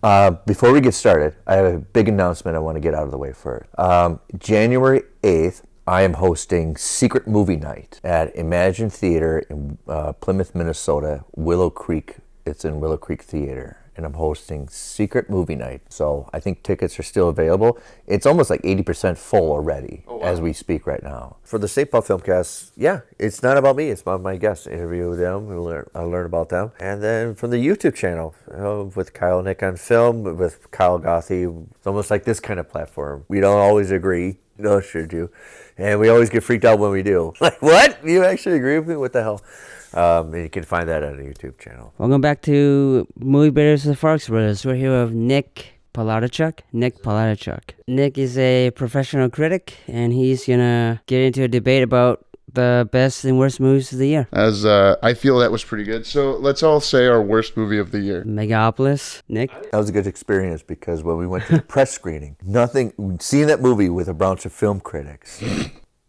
Before we get started, I have a big announcement I want to get out of the way first. January 8th, I am hosting Secret Movie Night at Imagine Theater in Plymouth, Minnesota, Willow Creek. It's in Willow Creek Theater. And I'm hosting Secret Movie Night. So I think tickets are still available. It's almost like 80% full already as we speak right now. For the St. Paul Filmcast, yeah, it's not about me. It's about my guests. Interview with them. I'll learn about them. And then from the YouTube channel, with Kyle Nick on Film, with Kyle Gothy, it's almost like this kind of platform. We don't always agree. No, sure do. And we always get freaked out when we do. Like, what? You actually agree with me? What the hell? And you can find that on the YouTube channel. Welcome back to Movie Bears of the Farx Brothers. We're here with Nick Palodichuk. Nick is a professional critic, and he's gonna get into a debate about the best and worst movies of the year. As I feel that was pretty good. So let's all say our worst movie of the year. MBwTFB. Nick? That was a good experience because when we went to the press screening, seeing that movie with a bunch of film critics,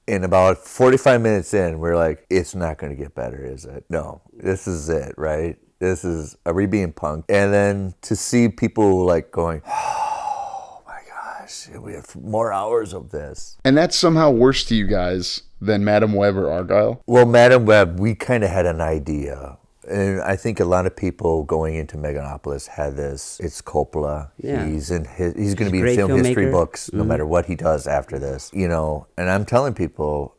in about 45 minutes in, we're like, it's not going to get better, is it? No, this is it, right? Are we being punked? And then to see people like going, oh my gosh, we have more hours of this. And that's somehow worse to you guys than Madam Web or Argyle? Well, Madam Web, we kind of had an idea. And I think a lot of people going into MBwTFB had this. It's Coppola. Yeah. He's going to be in film history books no matter what he does after this. You know, and I'm telling people,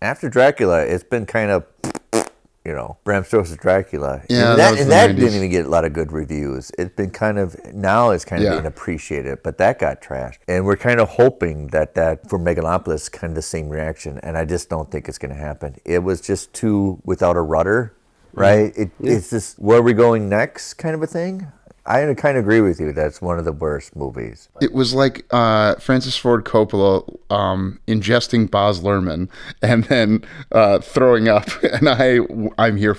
after Dracula, it's been kind of, Bram Stoker's Dracula. Yeah, and that didn't even get a lot of good reviews. It's been kind of, now it's kind of being appreciated, but that got trashed. And we're kind of hoping that for MBwTFB is kind of the same reaction, and I just don't think it's going to happen. It was just too without a rudder. Right? It's just where are we going next kind of a thing. I kind of agree with you. That's one of the worst movies. It was like Francis Ford Coppola ingesting Baz Luhrmann and then throwing up. And I'm here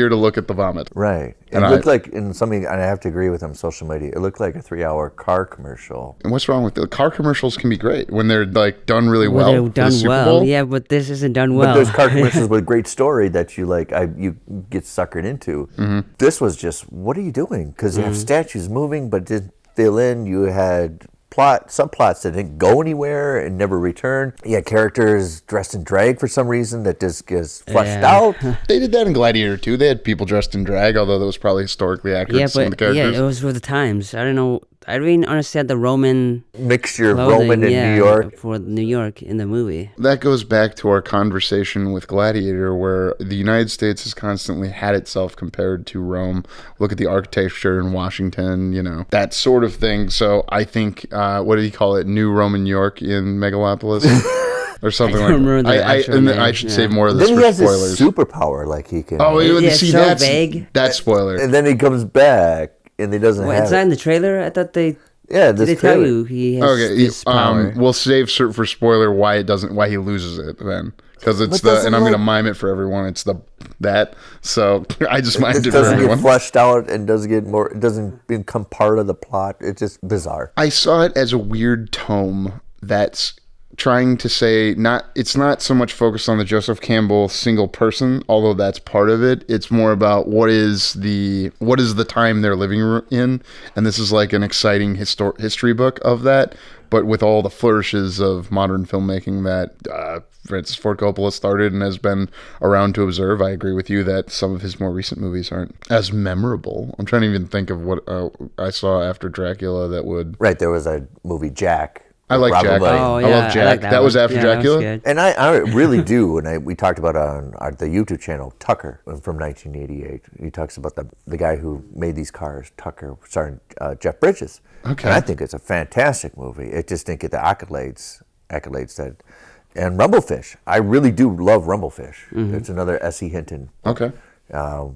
to look at the vomit. Right. It looked like in something, and I have to agree with him. Social media. It looked like a 3-hour car commercial. And what's wrong with the car commercials? Can be great when they're like done really well. They're done well. Yeah, but this isn't done well. But there's car commercials with great story that you like. You get suckered into. Mm-hmm. This was just, what are you doing? Because you have statues moving, but didn't fill in. You had subplots that didn't go anywhere and never returned. You had characters dressed in drag for some reason that just gets fleshed out. They did that in Gladiator too. They had people dressed in drag, although that was probably historically accurate. Some of the characters. Yeah, it was for the times. I don't know. I didn't understand the Roman mixture of Roman and New York. For New York in the movie. That goes back to our conversation with Gladiator, where the United States has constantly had itself compared to Rome. Look at the architecture in Washington, that sort of thing. So I think, what did he call it? New Roman York in MBwTFB? Or something like that. I should save more of this for spoilers. Then he has this superpower, like he can. Oh, see, so vague. That's spoiler. And then he comes back. And he doesn't have it's not in the trailer? I thought they... Yeah, did they tell you he has this power? We'll save for spoiler why he loses it then. Because it's and I'm going to mime it for everyone. It's that. So I just mimed it for everyone. It doesn't get fleshed out and it doesn't become part of the plot. It's just bizarre. I saw it as a weird tome that's trying to say it's not so much focused on the Joseph Campbell single person, although that's part of it. It's more about what is the time they're living in, and this is like an exciting history book of that, but with all the flourishes of modern filmmaking that Francis Ford Coppola started and has been around to observe. I agree with you that some of his more recent movies aren't as memorable. I'm trying to even think of what I saw after Dracula that would... Right, there was a movie, Jack. I like Jack. Oh, yeah, I love Jack. That was after Dracula. And I really do. And we talked about on the YouTube channel, Tucker from 1988. He talks about the guy who made these cars, Tucker, starring Jeff Bridges. Okay. And I think it's a fantastic movie. It just didn't get the accolades that. And Rumblefish. I really do love Rumblefish. Mm-hmm. It's another S.E. Hinton. Okay.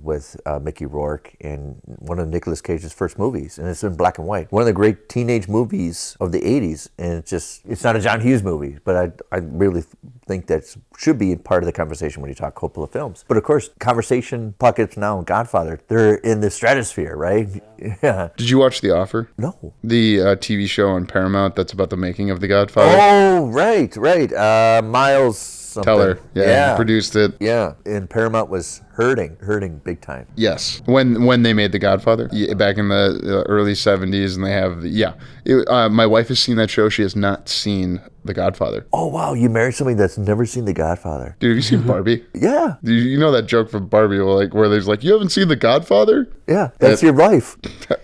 With Mickey Rourke in one of Nicolas Cage's first movies, and it's in black and white. One of the great teenage movies of the 80s, and it's not a John Hughes movie, but I really think that should be part of the conversation when you talk Coppola films. But of course, conversation, Pockets Now, and Godfather, they're in the stratosphere, right? Yeah. Did you watch The Offer? No. The TV show on Paramount that's about the making of The Godfather? Oh, right. Miles... Teller, he produced it. Yeah, and Paramount was hurting big time. Yes, when they made The Godfather back in the early 70s, and they have my wife has seen that show. She has not seen The Godfather. Oh wow, you married somebody that's never seen The Godfather. Dude, have you seen Barbie? Yeah. You know that joke from Barbie, where there's like, you haven't seen The Godfather? Yeah, that's your wife.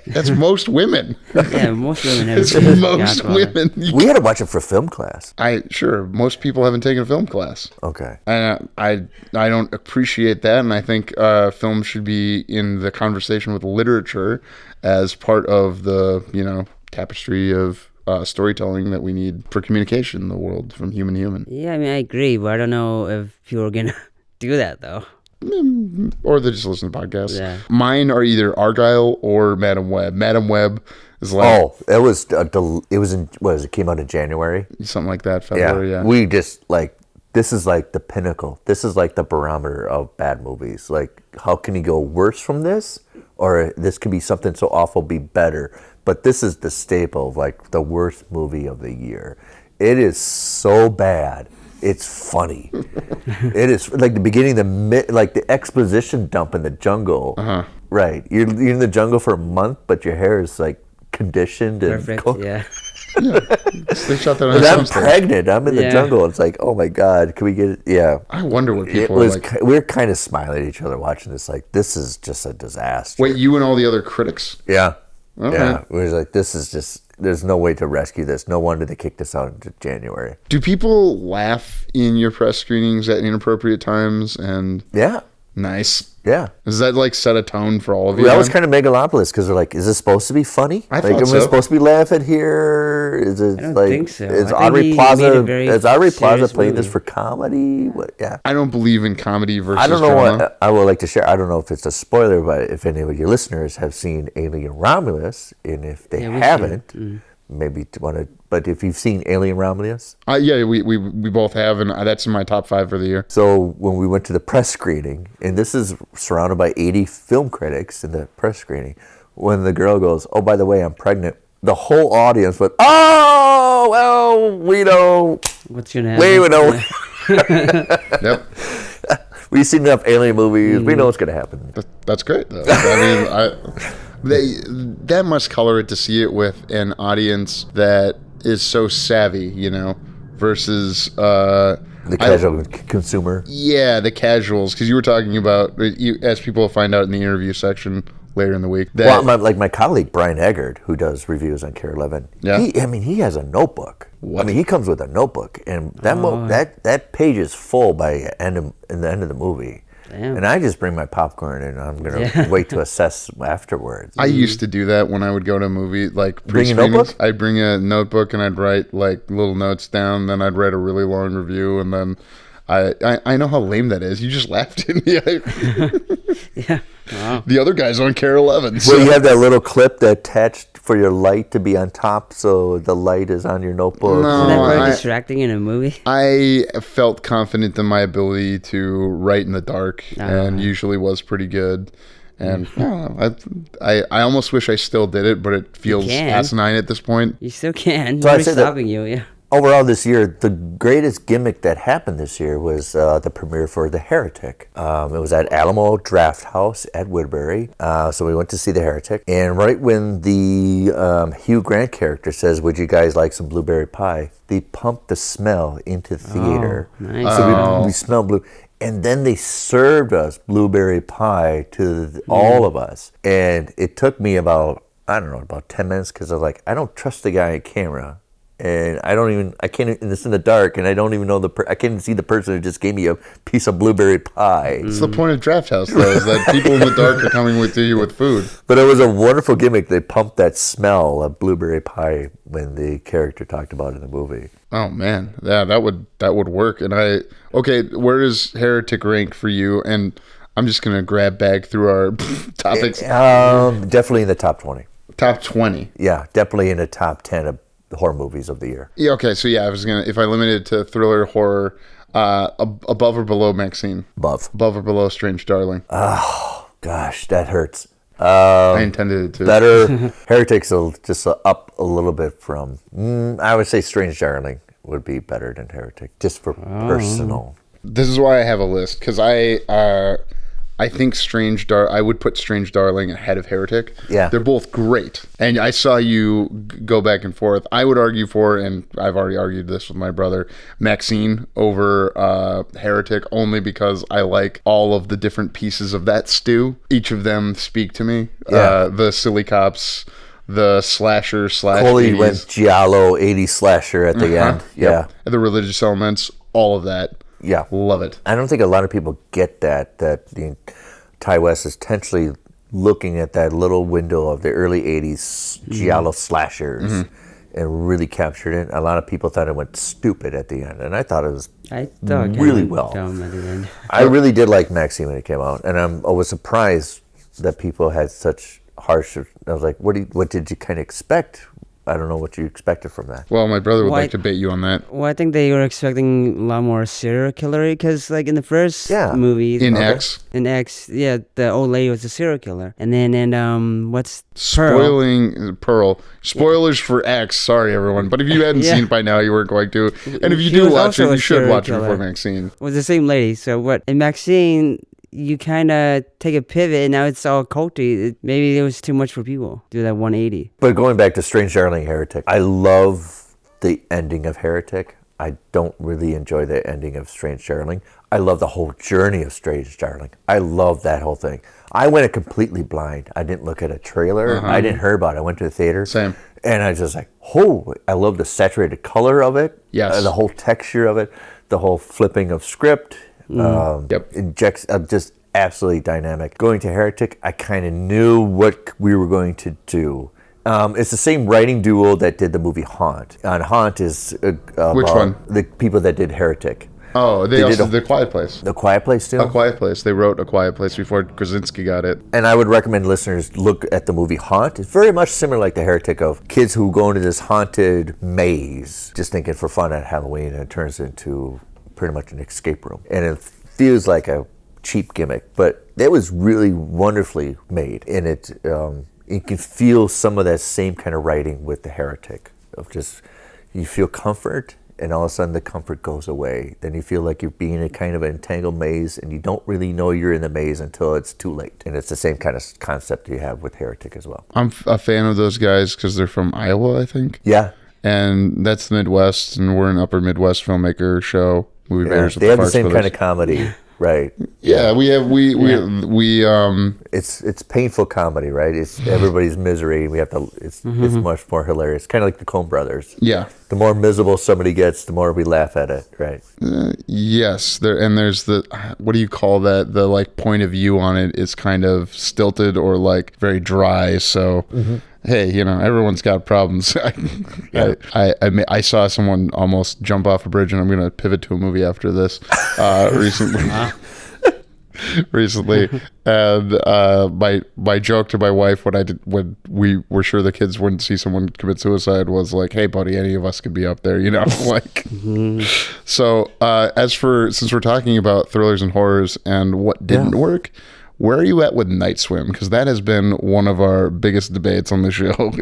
That's most women. Yeah, most women have It's seen most Godfather. women. We had to watch it for film class. Sure, most people haven't taken a film class. Okay. And I don't appreciate that, and I think film should be in the conversation with literature as part of the tapestry of storytelling that we need for communication in the world from human to human. Yeah, I mean, I agree, but I don't know if people are gonna do that though. Or they just listen to podcasts. Yeah. Mine are either Argyle or Madam Web. Madam Web is like It was in it came out in January. something like that. February, yeah. We just this is like the pinnacle. This is like the barometer of bad movies. Like, how can you go worse from this? Or this can be something so awful be better. But this is the staple of like the worst movie of the year. It is so bad. It's funny. It is like the beginning, the exposition dump in the jungle. Uh-huh. Right. You're in the jungle for a month, but your hair is like conditioned and Perfect. cooked. Yeah. They shot that on And I'm soundstage. pregnant. I'm in the Yeah. jungle. It's like, oh my God, can we get it? Yeah. I wonder what It people are was. like. We were kind of smiling at each other watching this. Like, this is just a disaster. Wait, you and all the other critics? Yeah. Okay. Yeah. It was like, this is just. There's no way to rescue this. No wonder they kicked us out into January. Do people laugh in your press screenings at inappropriate times? And Yeah. nice. Yeah. Does that like set a tone for all of you? That was then? kind of megalopolis because they're like, is this supposed to be funny? I like, thought am so. I supposed to be laughing here? Is it I don't like, think so. Is I think Aubrey he made Plaza? a very Is Aubrey Plaza serious playing this movie. for comedy? What? Yeah. I don't believe in comedy versus I don't know drama. what I would like to share. I don't know if it's a spoiler, but if any of your listeners have seen Alien Romulus, and if they Yeah, we haven't, maybe want to. But if you've seen Alien Romulus, Yeah, we both have, and that's in my top 5 for the year. so when we went to the press screening, and this is surrounded by 80 film critics in the press screening, when the girl goes, "Oh, by the way, I'm pregnant," the whole audience went, "Oh, well, we don't. What's gonna We happen? don't. Yep, We've seen enough alien movies. We know what's gonna happen." that's great though. I mean, that must color it to see it with an audience that is so savvy, versus The casual consumer. yeah, the casuals. Because you were talking about, as people find out in the interview section later in the week. That, Well, my colleague Brian Eggert, who does reviews on Care 11, Yeah. he has a notebook. I mean, he comes with a notebook, and that page is full by in the end of the movie. Damn. And I just bring my popcorn, and I'm gonna wait to assess afterwards. I used to do that when I would go to a movie, like Bring a pre-screenings. notebook? I'd bring a notebook and I'd write like little notes down. Then I'd write a really long review, and then I know how lame that is. You just laughed at me. Yeah. Wow. The other guy's on Care 11. So. Well, you have that little clip that attached for your light to be on top, so the light is on your notebook. No. Isn't that very I- distracting in a movie? I felt confident in my ability to write in the dark, and usually was pretty good. And I don't know, I almost wish I still did it, but it feels can. asinine at this point. You still can. So I Nobody's say that- stopping you. Yeah. Overall, this year, the greatest gimmick that happened this year was the premiere for The Heretic. It was at Alamo Draft House at Woodbury. So we went to see The Heretic. And right when the Hugh Grant character says, "Would you guys like some blueberry pie?" they pumped the smell into the theater. Nice. So we smelled blue. And then they served us blueberry pie to all of us. And it took me about 10 minutes because I was like, I don't trust the guy on camera. And I can't, and it's in the dark, and I don't even know I can't even see the person who just gave me a piece of blueberry pie. It's the point of Draft House, though, is that people in the dark are coming to you with food. But it was a wonderful gimmick. They pumped that smell of blueberry pie when the character talked about it in the movie. Oh man, yeah, that would work. And where does Heretic rank for you? And I'm just gonna grab back through our topics. Definitely in the top 20. Top 20. Yeah, definitely in the top 10 of the horror movies of the year. Yeah. Okay. So yeah, I was gonna, if I limited it to thriller, horror, above or below Maxine, Above. above or below Strange Darling. Gosh, that hurts. I intended it to. Better. Heretic's just up a little bit from, I would say Strange Darling would be better than Heretic, just for personal. This is why I have a list, because I I think I would put Strange Darling ahead of Heretic. Yeah. They're both great. And I saw you go back and forth. I would argue for, and I've already argued this with my brother, MBWTFB over Heretic, only because I like all of the different pieces of that stew. Each of them speak to me. Yeah. The silly cops, the slasher / Coley 80s. went giallo 80s slasher at the end. Yeah. Yep. The religious elements, all of that. Yeah. Love it. I don't think a lot of people get that the Ty West is intentionally looking at that little window of the early 80s giallo slashers and really captured it. A lot of people thought it went stupid at the end, and I thought it was really well. Dumb at the end. I really did like MBWTFB when it came out, and I was surprised that people had such harsh. I was like, what did you kind of expect? I don't know what you expected from that. Well, my brother would like to bait you on that. Well, I think they were expecting a lot more serial killer because, like, in the first movie... In X? In X, yeah, the old lady was a serial killer. And then in, what's... Pearl. Spoilers for X. Sorry, everyone. But if you hadn't seen it by now, you weren't going to. And if you do watch it, you should watch it before Maxine. It was the same lady. So what... In Maxine... You kind of take a pivot, and now it's all culty. Maybe it was too much for people. Do that 180. But going back to Strange Darling Heretic, I love the ending of Heretic. I don't really enjoy the ending of Strange Darling. I love the whole journey of Strange Darling. I love that whole thing. I went it completely blind. I didn't look at a trailer. I didn't hear about it. I went to the theater. Same. And I was just like, I love the saturated color of it. Yes. The whole texture of it. The whole flipping of script. Injects just absolutely dynamic. Going to Heretic, I kind of knew what we were going to do. It's the same writing duo that did the movie Haunt. And Haunt is which one? The people that did Heretic. Oh, they also did The Quiet Place. The Quiet Place too? A Quiet Place. They wrote A Quiet Place before Krasinski got it. And I would recommend listeners look at the movie Haunt. It's very much similar like the Heretic of kids who go into this haunted maze, just thinking for fun at Halloween, and it turns into pretty much an escape room. And it feels like a cheap gimmick, but it was really wonderfully made. And you can feel some of that same kind of writing with the Heretic of just, you feel comfort, and all of a sudden the comfort goes away. Then you feel like you're being in a kind of an entangled maze, and you don't really know you're in the maze until it's too late. And it's the same kind of concept you have with Heretic as well. I'm a fan of those guys because they're from Iowa, I think. Yeah. And that's the Midwest, and we're an upper Midwest filmmaker show. Movie Bears. They have the same kind of comedy. Right. Yeah, we it's painful comedy, right? It's everybody's misery. We have to. It's much more hilarious. Kind of like the Coen Brothers. Yeah. The more miserable somebody gets, the more we laugh at it, right? Yes. There's the, what do you call that? The like point of view on it is kind of stilted or like very dry. So. Hey, everyone's got problems. I saw someone almost jump off a bridge, and I'm going to pivot to a movie after this recently. And my joke to my wife when we were sure the kids wouldn't see someone commit suicide was like, "Hey, buddy, any of us could be up there," like. So since we're talking about thrillers and horrors and what didn't work. Where are you at with Night Swim? Because that has been one of our biggest debates on the show.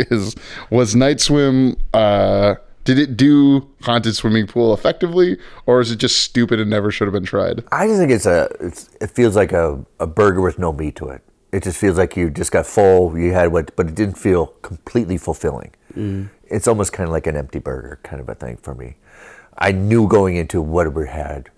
Was Night Swim? Did it do Haunted Swimming Pool effectively, or is it just stupid and never should have been tried? I just think it feels like a burger with no meat to it. It just feels like you just got full. You had but it didn't feel completely fulfilling. It's almost kind of like an empty burger kind of a thing for me. I knew going into what we had.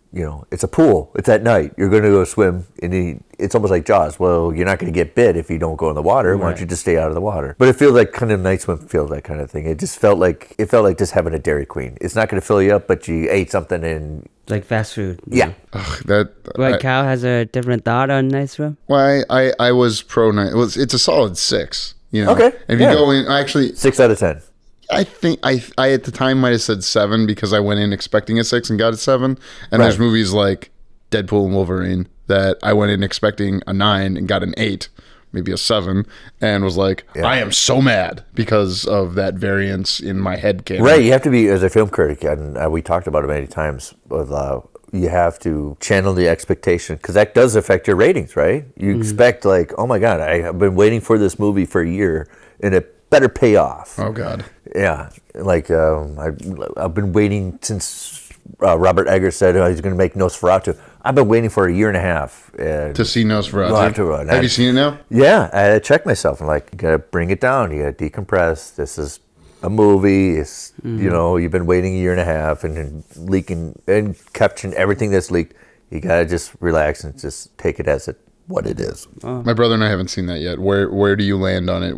It's a pool. It's at night. You're going to go swim. It's almost like Jaws. Well, you're not going to get bit if you don't go in the water. Why don't you just stay out of the water? But it feels like kind of Night Swim feels that kind of thing. It felt like just having a Dairy Queen. It's not going to fill you up, but you ate something and... Like fast food. Yeah. Cal has a different thought on Night Swim? Well, I was pro Night. It's a solid 6. Okay. If you go in... Actually... 6 out of 10. I think I at the time might have said 7 because I went in expecting a 6 and got a 7. And there's movies like Deadpool and Wolverine that I went in expecting a 9 and got an 8, maybe a 7, and was like, I am so mad because of that variance in my head canon. Right, you have to be, as a film critic, and we talked about it many times, you have to channel the expectation, because that does affect your ratings, right? You expect like, oh my God, I have been waiting for this movie for a year, and it better pay off. Oh God. Yeah, like I've been waiting since Robert Eggers said he's going to make Nosferatu. I've been waiting for a year and a half to see Nosferatu. Nosferatu. Have you seen it now? Yeah, I checked myself. I'm like, you gotta bring it down. You gotta decompress. This is a movie. It's you've been waiting a year and a half and leaking and capturing everything that's leaked. You gotta just relax and just take it as what it is. My brother and I haven't seen that yet. Where do you land on it?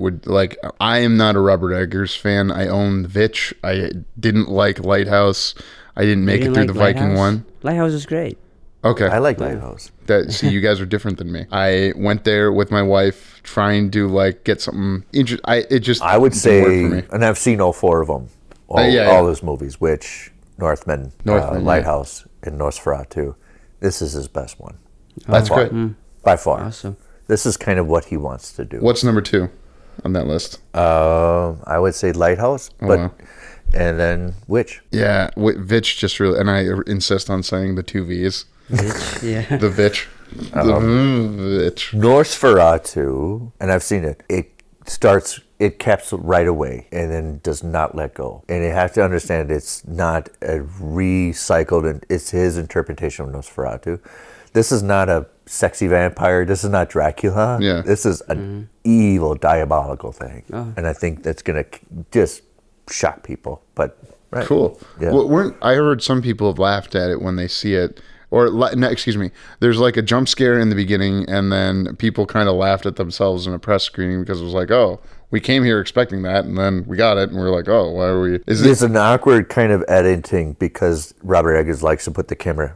I am not a Robert Eggers fan. I own Vitch. I didn't like Lighthouse. I didn't make it through the Viking one. Lighthouse is great. Okay. I like Lighthouse. See, you guys are different than me. I went there with my wife trying to get something interesting. I would didn't work say, for me. and I've seen all four of them, all those movies, which Northman, Lighthouse, and Nosferatu. This is his best one. That's great. By far. Awesome. This is kind of what he wants to do. What's number 2 on that list? I would say Lighthouse, and then which? Yeah, Vitch just really, and I insist on saying the 2 V's. Vitch, yeah. The Vitch. Vitch. Nosferatu, and I've seen it. It caps right away and then does not let go. And you have to understand it's not a recycled, and it's his interpretation of Nosferatu. This is not a sexy vampire. This is not Dracula. Yeah. This is an evil, diabolical thing. Oh. And I think that's going to just shock people. But right. Cool. Yeah. Well, I heard some people have laughed at it when they see it. Or, no, excuse me, there's like a jump scare in the beginning, and then people kind of laughed at themselves in a press screening because it was like, oh, we came here expecting that, and then we got it, and we're like, oh, why are we... It's an awkward kind of editing because Robert Eggers likes to put the camera,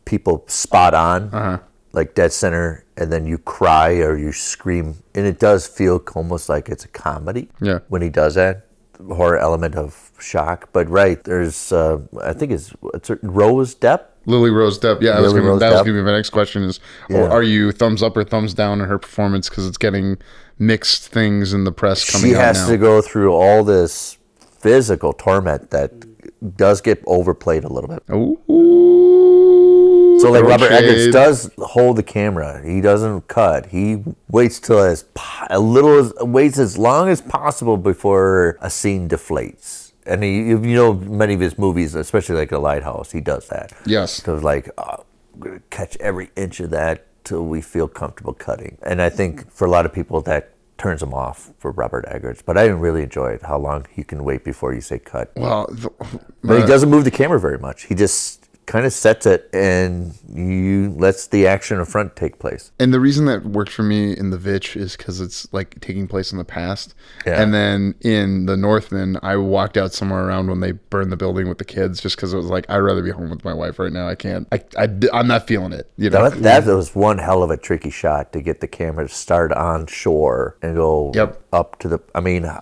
people spot on, like dead center, and then you cry or you scream, and it does feel almost like it's a comedy when he does that. Horror element of shock, but there's I think it's Rose Depp. Lily Rose Depp. Yeah, that was going to be my next question is, are you thumbs up or thumbs down on her performance because it's getting mixed things in the press coming out now? She has to go through all this physical torment that does get overplayed a little bit. Ooh. So Robert Eggers does hold the camera. He doesn't cut. He waits till waits as long as possible before a scene deflates. And many of his movies, especially like The Lighthouse, he does that. Yes. So we're going to catch every inch of that till we feel comfortable cutting. And I think for a lot of people that turns them off for Robert Eggers. But I didn't really enjoy it, how long you can wait before you say cut. Well, but he doesn't move the camera very much. He just kind of sets it and lets the action in front take place. And the reason that worked for me in The Vitch is because it's taking place in the past. Yeah. And then in The Northman, I walked out somewhere around when they burned the building with the kids just because it was I'd rather be home with my wife right now. I can't. I'm not feeling it. That was one hell of a tricky shot to get the camera to start on shore and go up to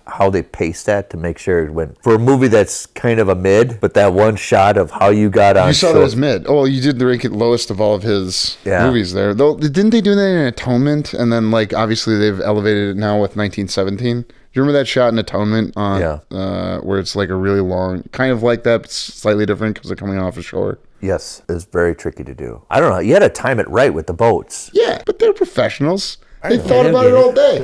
how they paced that to make sure it went. For a movie that's kind of a mid, but that one shot of how you got on shore. That was mid. Oh, you did rank it lowest of all of his movies there. Though, didn't they do that in Atonement? And then, obviously they've elevated it now with 1917. Do you remember that shot in Atonement where it's a really long, kind of like that, but slightly different because they're coming off a shore? Yes, it's very tricky to do. I don't know. You had to time it right with the boats. Yeah, but they're professionals. They thought about it all day.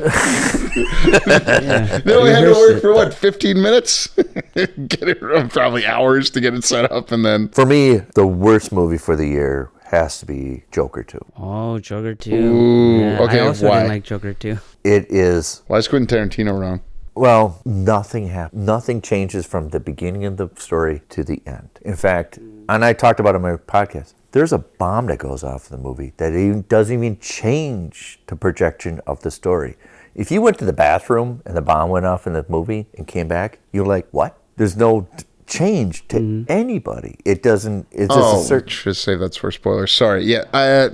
They only had to work for 15 minutes? Get it probably hours to get it set up, and then. For me, the worst movie for the year has to be Joker 2. Oh, Joker 2. Ooh, okay. I also didn't like Joker 2. It is. Why is Quentin Tarantino wrong? Well, nothing happened. Nothing changes from the beginning of the story to the end. In fact, and I talked about it on my podcast, there's a bomb that goes off in the movie that doesn't even change the projection of the story. If you went to the bathroom and the bomb went off in the movie and came back, you're like, what? There's no change to anybody. It doesn't. It's just a should save that for spoilers. Sorry. Yeah, I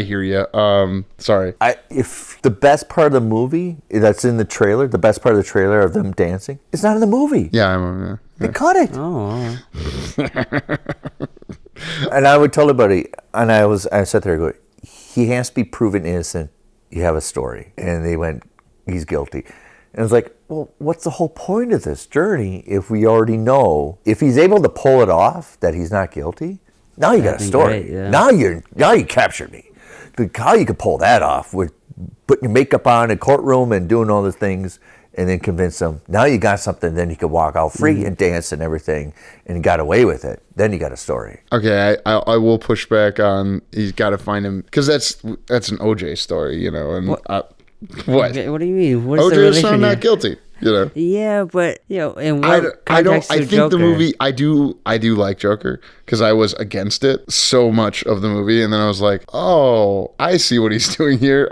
hear you. Sorry. If the best part of the movie that's in the trailer, the best part of the trailer of them dancing, it's not in the movie. Yeah, they cut it. Oh. And I would tell everybody, and I sat there and go, he has to be proven innocent. You have a story. And they went, he's guilty. And it's like, well, what's the whole point of this journey if we already know? If he's able to pull it off that he's not guilty, now you got a story. Great, yeah. Now you captured me. How you could pull that off with putting your makeup on in a courtroom and doing all the things and then convince them, now you got something, then you could walk out free and dance and everything, and you got away with it. Then you got a story. Okay, I will push back on he's got to find him, because that's an OJ story, you know, and what? Okay, what do you mean? What is the OJ was relation found here? not guilty, you know. Yeah, but in I what don't. context I to think Joker? the movie. I do like Joker because I was against it so much of the movie, and then I was like, oh, I see what he's doing here.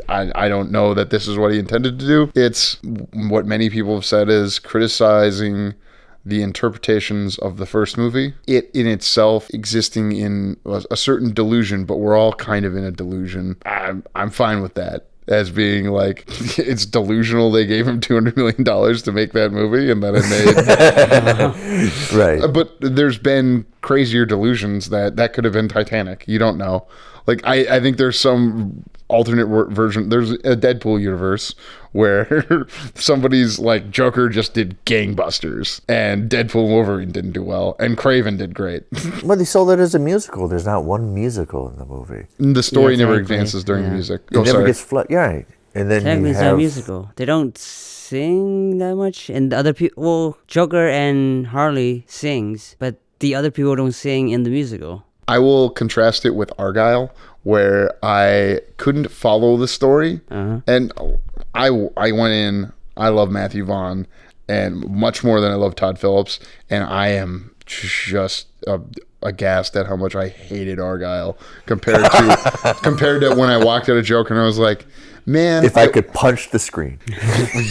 I don't know that this is what he intended to do. It's what many people have said is criticizing the interpretations of the first movie. It in itself existing in a certain delusion, but we're all kind of in a delusion. I'm fine with that. As being like, it's delusional they gave him $200 million to make that movie and that it made... Right. But there's been crazier delusions that could have been Titanic. You don't know. Like, I think there's some alternate version. There's a Deadpool universe where somebody's like, Joker just did gangbusters and Deadpool and Wolverine didn't do well and Kraven did great. Well, they sold it as a musical. There's not one musical in the movie. The story never exactly. advances during the music. It never gets flooded. Yeah, right. And then Technically, you it's not a have... musical. They don't sing that much, and the other people, well, Joker and Harley sings, but the other people don't sing in the musical. I will contrast it with Argyle, where I couldn't follow the story, and I went in. I love Matthew Vaughn, and much more than I love Todd Phillips, and I am just aghast at how much I hated Argyle compared to when I walked out of Joker, and I was like, man, If I could punch the screen.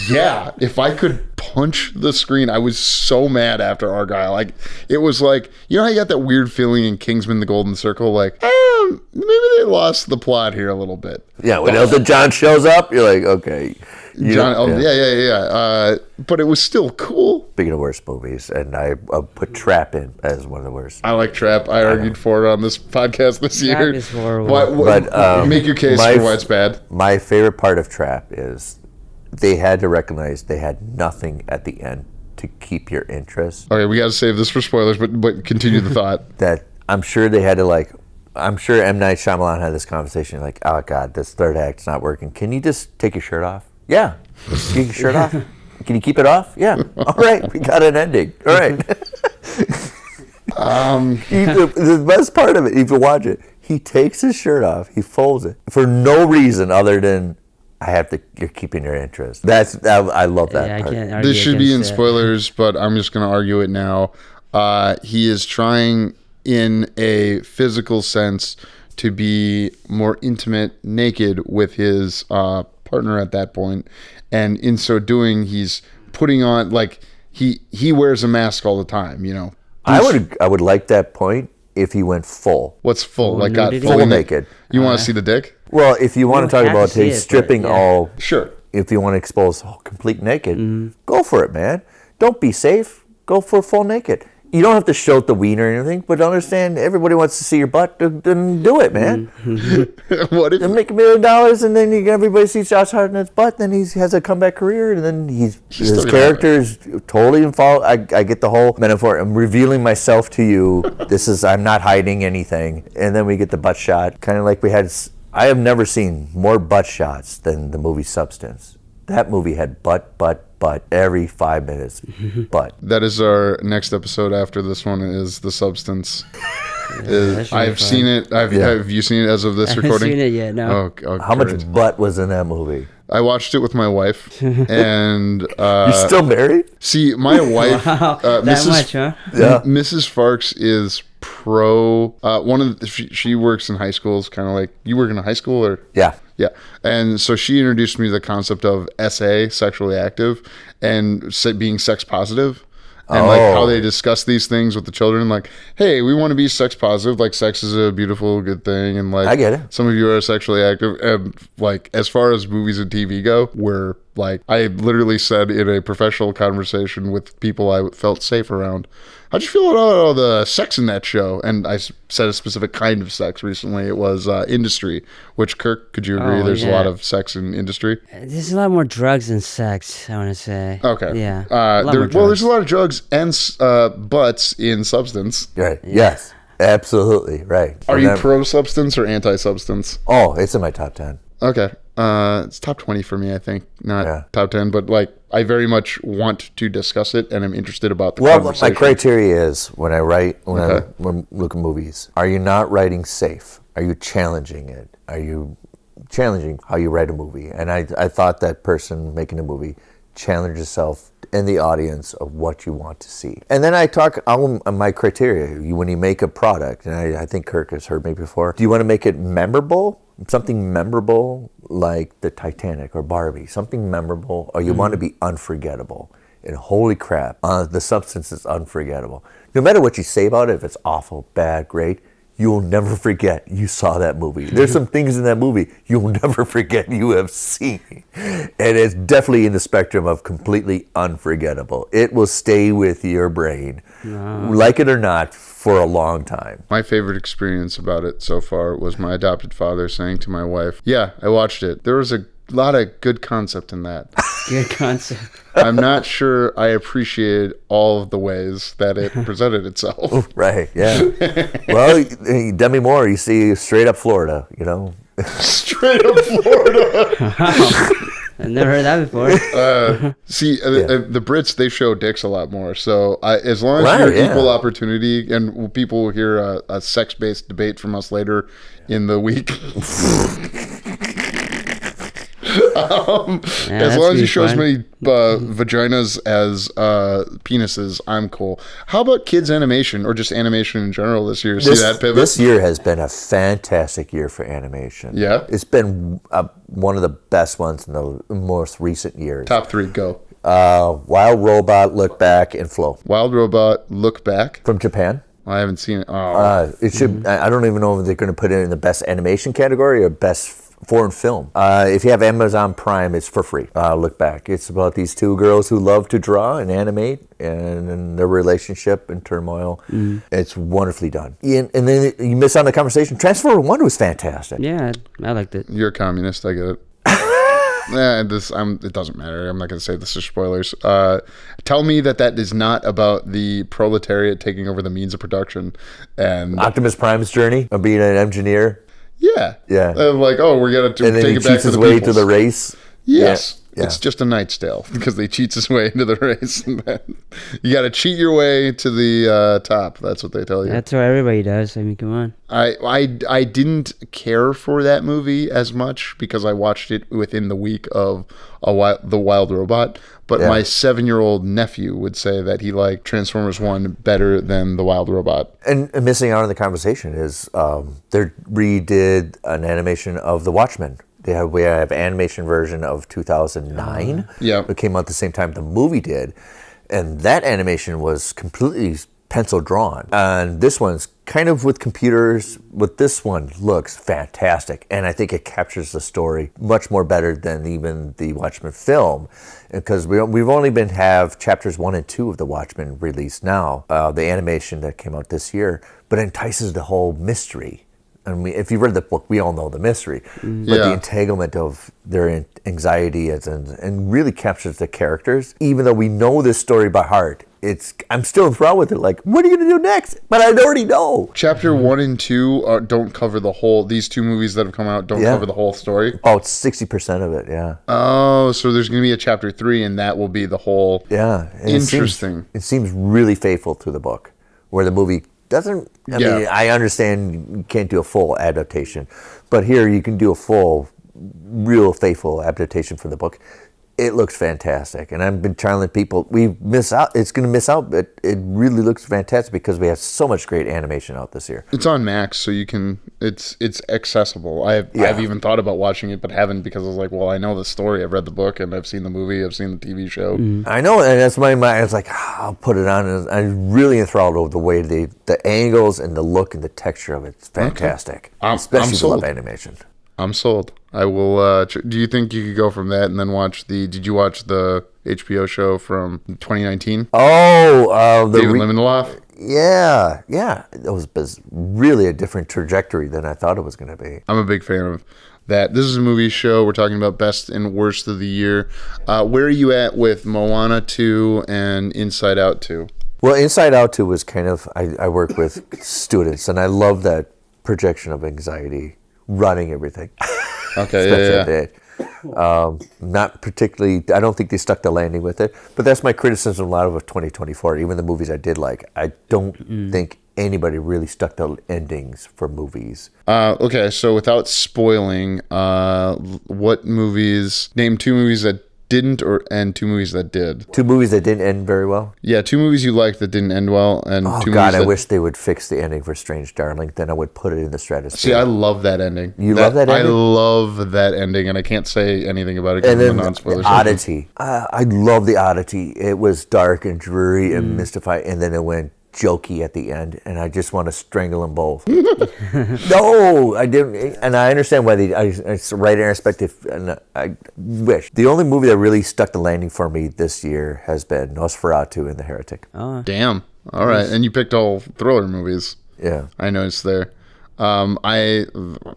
yeah, if I could punch the screen. I was so mad after Argyle. Like, it was like, you know how you got that weird feeling in Kingsman: The Golden Circle, like, maybe they lost the plot here a little bit. Yeah, when Elton John shows up, you're like, okay. Yeah. But it was still cool. Speaking of worst movies, and I put Trap in as one of the worst. I like Trap. I argued for it on this podcast this year. Trap is horrible. But, make your case for why it's bad. My favorite part of Trap is they had to recognize they had nothing at the end to keep your interest. Okay, we got to save this for spoilers, but continue the thought. That I'm sure they had to I'm sure M. Night Shyamalan had this conversation like, oh God, this third act's not working. Can you just take your shirt off? Yeah. Take your shirt off? Can you keep it off? Yeah. All right. We got an ending. All right. The best part of it, if you watch it, he takes his shirt off, he folds it for no reason other than you're keeping your interest. I love that part. I can't argue This should be in against that. spoilers, but I'm just going to argue it now. He is trying in a physical sense to be more intimate naked with his partner at that point, and in so doing he's putting on, like, he wears a mask all the time, you know. I would like that point if he went full. What's full? Like, got nudity? fully Full naked. You want to see the dick? Well, if you want to talk have about to see it, stripping but, yeah. all, Sure. if you want to expose complete naked, go for it, man. Don't be safe. Go for full naked. You don't have to show the wiener or anything, but understand everybody wants to see your butt. Then do it, man. What if Then make $1 million, and then everybody sees Josh Hartnett's butt. Then he has a comeback career, and then his still gonna character is totally involved. I get the whole metaphor. I'm revealing myself to you. I'm not hiding anything. And then we get the butt shot, kind of like we had. I have never seen more butt shots than the movie Substance. That movie had butt every 5 minutes. Butt. that is our next episode after this one is The Substance. that should be I've fun. seen it. Have you seen it as of this I haven't recording? seen it yet, no. Oh, How great. much butt was in that movie? I watched it with my wife, and You're still married? see, my wife, Wow, that Mrs. much, huh? Yeah. Mrs. Farx is pro. She works in high schools, kind of like you work in a high school, or Yeah. yeah. And so she introduced me to the concept of SA, sexually active, and being sex positive. And like how they discuss these things with the children, like, hey, we want to be sex positive. Like, sex is a beautiful, good thing. And like, I get it. some of you are sexually active. And like, as far as movies and TV go, we're like, I literally said in a professional conversation with people I felt safe around, how'd you feel about all the sex in that show? And I said a specific kind of sex recently. It was industry, which, Kirk, could you agree? Oh, There's a yeah. lot of sex in industry. There's a lot more drugs than sex, I want to say. Okay. Yeah. A lot more There's drugs. a lot of drugs and butts in Substance. Right. Yes. Absolutely. Right. Are And you that- pro-substance or anti-substance? Oh, it's in my top 10. Okay. It's top 20 for me, I think. Not top 10, but like I very much want to discuss it, and I'm interested about the conversation. My criteria is when I write, when I look at movies, are you not writing safe? Are you challenging it? Are you challenging how you write a movie? And I thought that person making a movie challenged yourself and the audience of what you want to see. And then I talk on my criteria. When you make a product, and I think Kirk has heard me before, do you want to make it memorable? Something memorable like the Titanic or Barbie, something memorable, or you want to be unforgettable. And holy crap, the substance is unforgettable. No matter what you say about it, if it's awful, bad, great, you'll never forget you saw that movie. There's some things in that movie you'll never forget you have seen. And it's definitely in the spectrum of completely unforgettable. It will stay with your brain, like it or not, for a long time. My favorite experience about it so far was my adopted father saying to my wife, yeah, I watched it. There was a lot of good concept in that. Good concept. I'm not sure I appreciated all of the ways that it presented itself. Right, yeah. Well, Demi Moore, you see straight up Florida, you know. Straight up Florida. I've never heard that before. The Brits, they show dicks a lot more. So as long as you're equal opportunity, and people will hear a sex-based debate from us later in the week. As long as you show as many vaginas as penises, I'm cool. How about kids animation or just animation in general this year? See that pivot? This year has been a fantastic year for animation. Yeah? It's been one of the best ones in the most recent years. Top 3, go. Wild Robot, Look Back, and Flow. Wild Robot, Look Back. From Japan. I haven't seen it. Oh. It should. I don't even know if they're going to put it in the best animation category or best foreign film. If you have Amazon Prime, it's for free. Look Back. It's about these two girls who love to draw and animate and their relationship and turmoil. It's wonderfully done. And then you miss out on the conversation. Transformer 1 was fantastic. Yeah, I liked it. You're a communist, I get it. It doesn't matter. I'm not going to say this is spoilers. Tell me that is not about the proletariat taking over the means of production. And Optimus Prime's journey of being an engineer. Yeah. Like, we're going to take it back to the way to the race. Yes. Yeah. It's just a Knight's Tale because they cheats his way into the race. You got to cheat your way to the top. That's what they tell you. That's what everybody does. I mean, come on. I didn't care for that movie as much because I watched it within the week of The Wild Robot. But my 7-year-old nephew would say that he liked Transformers 1 better than The Wild Robot. And missing out on the conversation is they redid an animation of The Watchmen. We have an animation version of 2009. It came out the same time the movie did. And that animation was completely pencil drawn. And this one's kind of with computers, but this one looks fantastic. And I think it captures the story much more better than even the Watchmen film. Because we've only have chapters 1 and 2 of the Watchmen released now, the animation that came out this year, but it entices the whole mystery. I mean, if you read the book, we all know the mystery, but the entanglement of their anxiety and really captures the characters. Even though we know this story by heart, I'm still enthralled with it. Like, what are you going to do next? But I already know. Chapter 1 and 2 don't cover the whole. These two movies that have come out don't cover the whole story. About 60% of it, yeah. Oh, so there's going to be a chapter 3, and that will be the whole. Yeah, and interesting. It seems really faithful to the book, where the movie doesn't. I mean, I understand you can't do a full adaptation, but here you can do a full, real faithful adaptation for the book. It looks fantastic, and I've been telling people we miss out. It's going to miss out, but it really looks fantastic because we have so much great animation out this year. It's on Max, so you can. It's accessible. I've even thought about watching it, but haven't because I was like, well, I know the story. I've read the book, and I've seen the movie. I've seen the TV show. I know, and that's my mind. I was like, I'll put it on, and I'm really enthralled with the way the angles and the look and the texture of it. It's fantastic, especially if you love animation. I'm sold. I will. Do you think you could go from that and then watch Did you watch the HBO show from 2019? Oh, David Lindelof. Yeah. It was really a different trajectory than I thought it was going to be. I'm a big fan of that. This is a movie show. We're talking about best and worst of the year. Where are you at with Moana 2 and Inside Out 2? Well, Inside Out 2 was kind of. I work with students, and I love that projection of anxiety running everything. Okay, Not particularly. I don't think they stuck the landing with it. But that's my criticism a lot of 2024. Even the movies I did like, I don't think anybody really stuck the endings for movies. Okay, so without spoiling, what movies? Name 2 movies that didn't, and 2 movies that did. 2 movies that didn't end very well. Yeah, 2 movies you liked that didn't end well, and Oh 2 God, movies I that... wish they would fix the ending for Strange Darling. Then I would put it in the stratosphere. See, I love that ending. You love that ending? I love that ending, and I can't say anything about it And because I'm then a non-spoiler. the Oddity. I love the Oddity. It was dark and dreary and mystified, and then it went jokey at the end, and I just want to strangle them both. No, I didn't, and I understand why it's right in perspective, and I wish. The only movie that really stuck the landing for me this year has been Nosferatu and The Heretic. Oh, Damn. All right, and you picked all thriller movies. Yeah. I noticed there. As I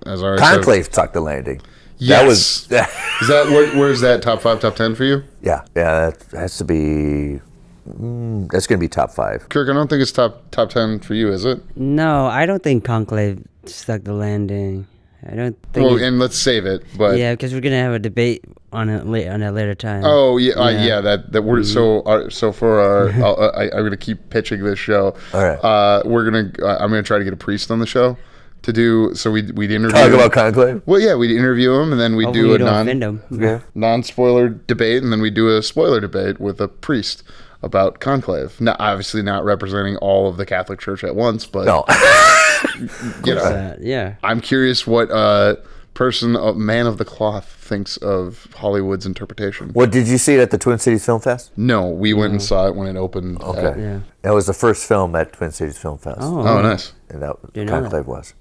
already Conclave stuck the landing. Yes. That Is that where's that top 5, top 10 for you? yeah, that has to be, that's going to be top 5. Kirk, I don't think it's top 10 for you, is it? no, I don't think Conclave stuck the landing. I don't think. Well, and let's save it. But Yeah, because we're gonna have a debate on it on a later time. oh yeah, that we're so for our I'm gonna keep pitching this show. All right. I'm gonna try to get a priest on the show to do. So we'd interview. Talk about Conclave? Well, yeah, we'd interview him, and then we'd Hopefully do you a don't offend him. Yeah. non-spoiler debate, and then we do a spoiler debate with a priest about Conclave. Now, obviously not representing all of the Catholic Church at once, but No. you know, Yeah. I'm curious what a man of the cloth thinks of Hollywood's interpretation. What, did you see it at the Twin Cities Film Fest? No, we went and saw it when it opened. Okay. Yeah. That was the first film at Twin Cities Film Fest. Oh, nice. And that Didn't know Conclave was.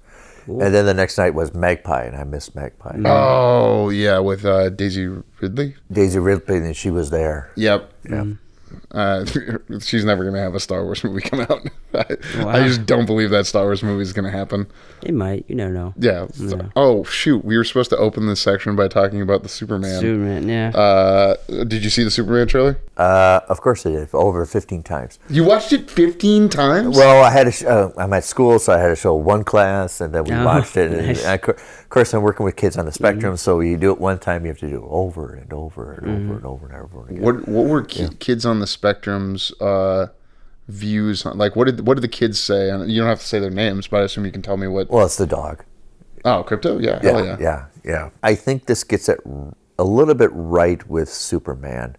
And then the next night was Magpie, and I missed Magpie. Oh, yeah, with Daisy Ridley. Daisy Ridley, and she was there. Yep. Yeah. She's never going to have a Star Wars movie come out. I just don't believe that Star Wars movie is going to happen. It might. You never know. Yeah. Oh, shoot. We were supposed to open this section by talking about the Superman. Superman. Yeah. Did you see the Superman trailer? Of course I did, over 15 times. You watched it 15 times? Well, I had I'm at school, so I had to show one class, and then we watched it. And Nice. of course, I'm working with kids on the spectrum, so you do it one time, you have to do it over and over and over and over and over again. What were kids on the spectrum's views on, like, what did the kids say? And you don't have to say their names, but I assume you can tell me what. Well, it's the dog. Oh, Crypto? Yeah. Hell yeah. Yeah. I think this gets it a little bit right with Superman,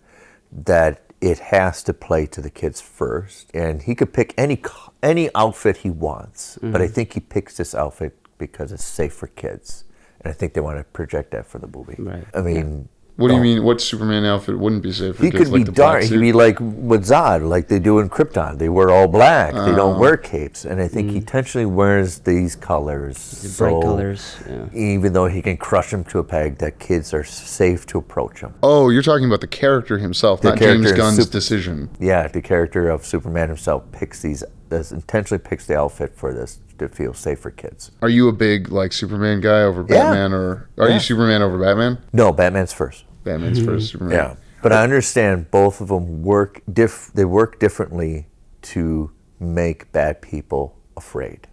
that it has to play to the kids first, and he could pick any outfit he wants, but I think he picks this outfit because it's safe for kids, and I think they want to project that for the movie. Right. I mean, What do you mean? What Superman outfit wouldn't be safe for he kids? could be the black dark. He'd suit? be like with Zod, like they do in Krypton. They wear all black. They don't wear capes, and I think he intentionally wears these colors, Bright colors. Yeah. even though he can crush them to a peg, that kids are safe to approach him. Oh, you're talking about the character himself, not character James is Gunn's super- decision. Yeah, the character of Superman himself intentionally picks the outfit for this to feel safe for kids. Are you a big like Superman guy over Batman, or are you Superman over Batman? No, Batman's first. Batman's first. Superman. Yeah, but I understand both of them work. They work differently to make bad people afraid.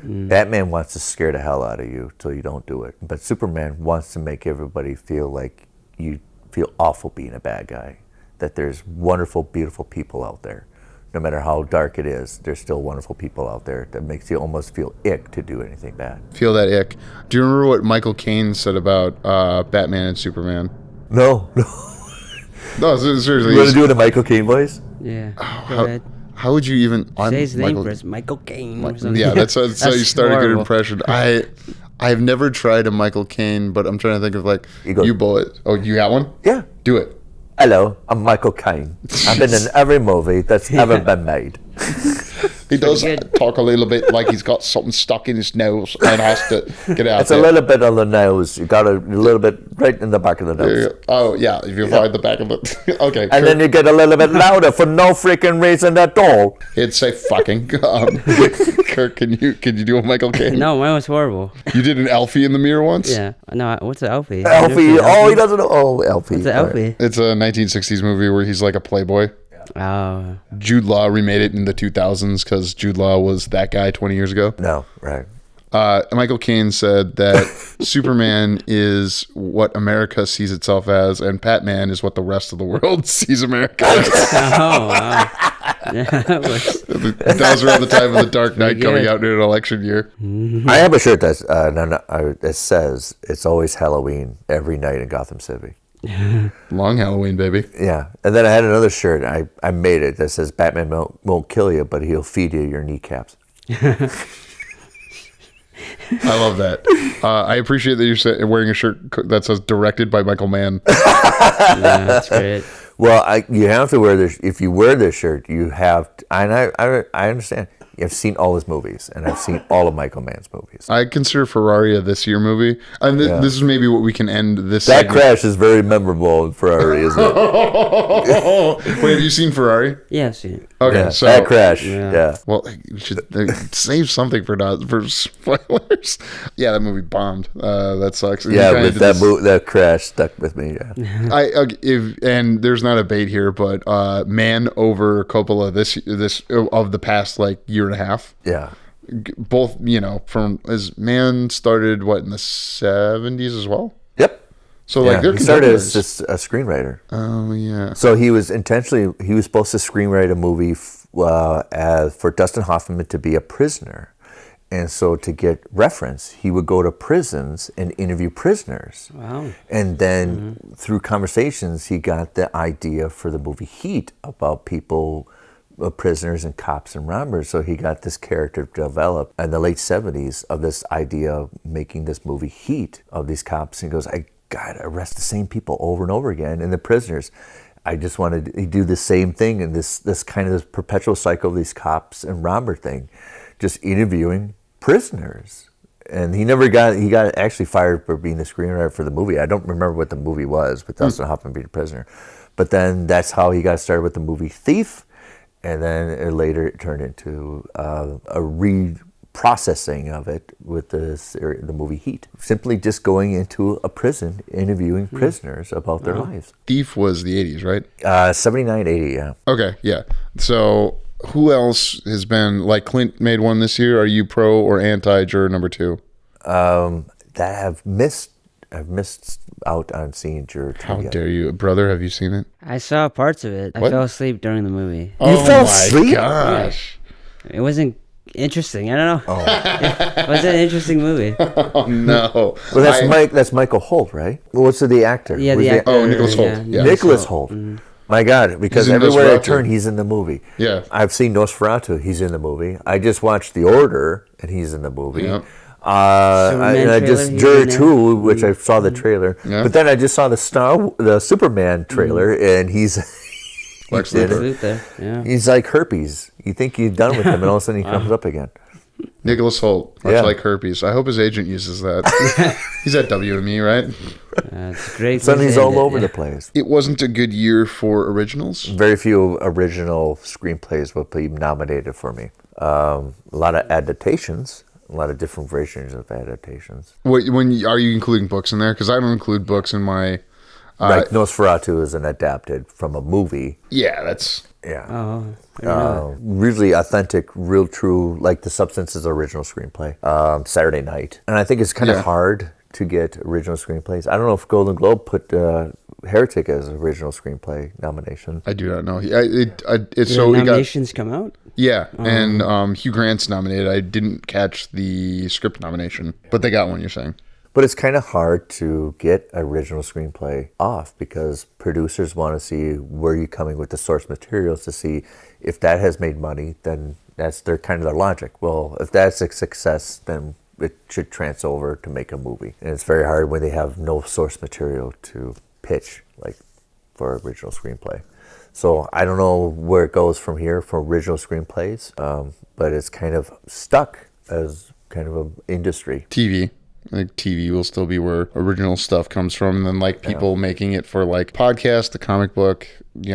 Batman wants to scare the hell out of you till you don't do it, but Superman wants to make everybody feel like you feel awful being a bad guy. That there's wonderful, beautiful people out there. No matter how dark it is, there's still wonderful people out there that makes you almost feel ick to do anything bad. Feel that ick. Do you remember what Michael Caine said about Batman and Superman? No. No, seriously. You want to do it in Michael Caine voice? Yeah. Go ahead. How would you even? Say his name first. Michael Caine. or something. Yeah, that's how you start a good horrible. impression. I've never tried a Michael Caine, but I'm trying to think of like You go- you bullet. Oh, you got one? Yeah. Do it. Hello, I'm Michael Caine. I've been in every movie that's ever been made. He does good. talk a little bit like he's got something stuck in his nose and has to get out. It's a little bit on the nose. You got a little bit right in the back of the There you nose. go. Oh yeah, if you find the back of it. Okay. And then you get a little bit louder for no freaking reason at all. It'd say fucking. Kirk, can you do a Michael Caine? No, mine was horrible. You did an Alfie in the mirror once? Yeah. No, what's an Alfie? Alfie. Oh, he doesn't know. Oh, Alfie. What's an All right. Alfie? It's a 1960s movie where he's like a playboy. Oh. Jude Law remade it in the 2000s because Jude Law was that guy 20 years ago. No, right. Michael Caine said that Superman is what America sees itself as, and Batman is what the rest of the world sees America as. Oh, wow. That was around the time of the Dark Knight coming out in an election year. I have a shirt that says it's always Halloween every night in Gotham City. Long Halloween, baby. Yeah. And then I had another shirt. I made it that says Batman won't kill you, but he'll feed you your kneecaps. I love that. I appreciate that you're wearing a shirt that says directed by Michael Mann. Yeah, that's great. Well, you have to wear this. If you wear this shirt, you have. And I understand. I've seen all his movies, and I've seen all of Michael Mann's movies. I consider Ferrari a this year movie, and this is maybe what we can end this. That crash is very memorable in Ferrari, isn't it? Wait, have you seen Ferrari? Yeah, I've seen it. Okay, Yeah, so that crash. Yeah. Well, you should save something for spoilers. Yeah, that movie bombed. That sucks. And Yeah, but that crash stuck with me. Yeah. And there's not a bait here, but Man over Coppola this of the past year and a half. Yeah. Both, from as Man started in the 70s as well. Yep. So they're he started as just a screenwriter. Oh yeah. So he was supposed to screenwrite a movie for Dustin Hoffman to be a prisoner. And so to get reference, he would go to prisons and interview prisoners. Wow. And then through conversations, he got the idea for the movie Heat about people, prisoners and cops and robbers. So he got this character developed in the late 70s of this idea of making this movie Heat of these cops. And he goes, I gotta arrest the same people over and over again. And the prisoners, I just wanted to do the same thing. And this kind of this perpetual cycle of these cops and robber thing, just interviewing prisoners. And he got actually fired for being the screenwriter for the movie. I don't remember what the movie was, with Dustin Hoffman being a prisoner. But then that's how he got started with the movie Thief. And then later it turned into a reprocessing of it with the movie Heat. Simply just going into a prison, interviewing prisoners about their lives. Thief was the 80s, right? 79, 80, yeah. Okay, yeah. So who else has been, Clint made one this year? Are you pro or anti juror number 2? That I've missed out on seeing Juror 2 How yet. dare you? Brother, have you seen it? I saw parts of it. What? I fell asleep during the movie. You fell asleep? Gosh. It wasn't interesting. I don't know. It was an interesting movie. Oh, no. Well, that's Michael Holt, right? Well, what's the actor? Yeah, Who's the actor. Oh, Nicholas Holt. Yeah. Nicholas Holt. My God, because He's in everywhere I Nosferatu. turn, he's in the movie. Yeah. I've seen Nosferatu, he's in the movie. I just watched The Order, and he's in the movie. Yeah. I just trailer, Juror he's in 2, which I saw the trailer. Yeah. But then I just saw the Superman trailer, and he's Lex in it. Luthor. Luthor, yeah. He's like herpes. You think you're done with him, and all of a sudden he comes up again. Nicholas Holt, much Yeah. like herpes. I hope his agent uses that. He's at WME, right? It's great. Suddenly he's all over the place. It wasn't a good year for originals. Very few original screenplays will be nominated for me. A lot of adaptations, a lot of different versions of adaptations. Are you including books in there? Because I don't include books in my. Like Nosferatu is an adapted from a movie. Yeah, that's. Yeah. Oh, I didn't know that. Really authentic, real true, like The Substance is original screenplay. Saturday Night. And I think it's kind of hard to get original screenplays. I don't know if Golden Globe put Heretic as original screenplay nomination. I do not know. Nominations come out? Yeah, and Hugh Grant's nominated. I didn't catch the script nomination, but they got one, you're saying. But it's kind of hard to get original screenplay off because producers want to see where you're coming with the source materials to see if that has made money, then that's their kind of their logic. Well, if that's a success, then it should transfer over to make a movie. And it's very hard when they have no source material to pitch, like for original screenplay. So I don't know where it goes from here for original screenplays, but it's kind of stuck as kind of an industry. TV. Like TV will still be where original stuff comes from, and then people making it for podcast, the comic book,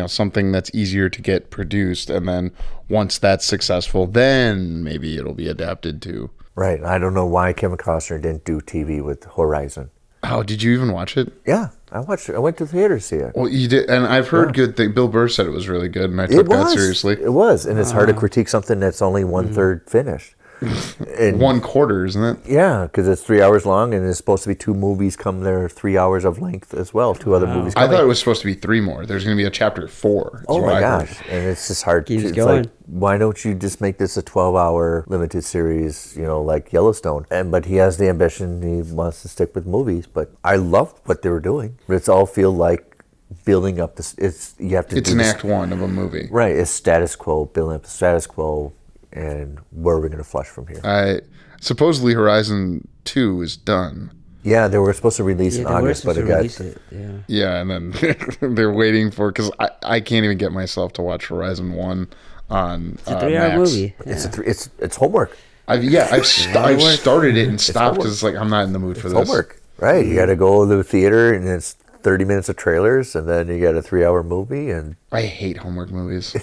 something that's easier to get produced, and then once that's successful, then maybe it'll be adapted to. Right. I don't know why Kevin Costner didn't do TV with Horizon. Oh, did you even watch it? Yeah, I watched it. I went to the theater to see it. Well, you did, and I've heard good things. Bill Burr said it was really good, and I took that seriously. It was, and it's hard to critique something that's only one third finished. And 1/4, isn't it? yeah, because it's 3 hours long, and there's supposed to be 2 movies come there 3 hours of length as well. 2 other movies I coming. thought it was supposed to be 3 more. There's going to be a chapter 4. Oh my gosh! And it's just hard. Keeps It's going. like, why don't you just make this a 12-hour limited series? You know, like Yellowstone. But he has the ambition. He wants to stick with movies. But I love what they were doing. It's all feel like building up this. You have to. It's do an this, act 1 of a movie. right? It's status quo, building up the status quo, and where are we going to flush from here? Supposedly Horizon 2 is done. Yeah, they were supposed to release in they were August, but supposed it to got. release it. Yeah. Yeah, and then they're waiting for, because I can't even get myself to watch Horizon 1 on It's a 3-hour Max. movie. It's homework. I've started it and stopped homework. because it's like I'm not in the mood for It's this. homework, right? You got to go to the theater, and it's 30 minutes of trailers, and then you got a 3-hour movie, and I hate homework movies.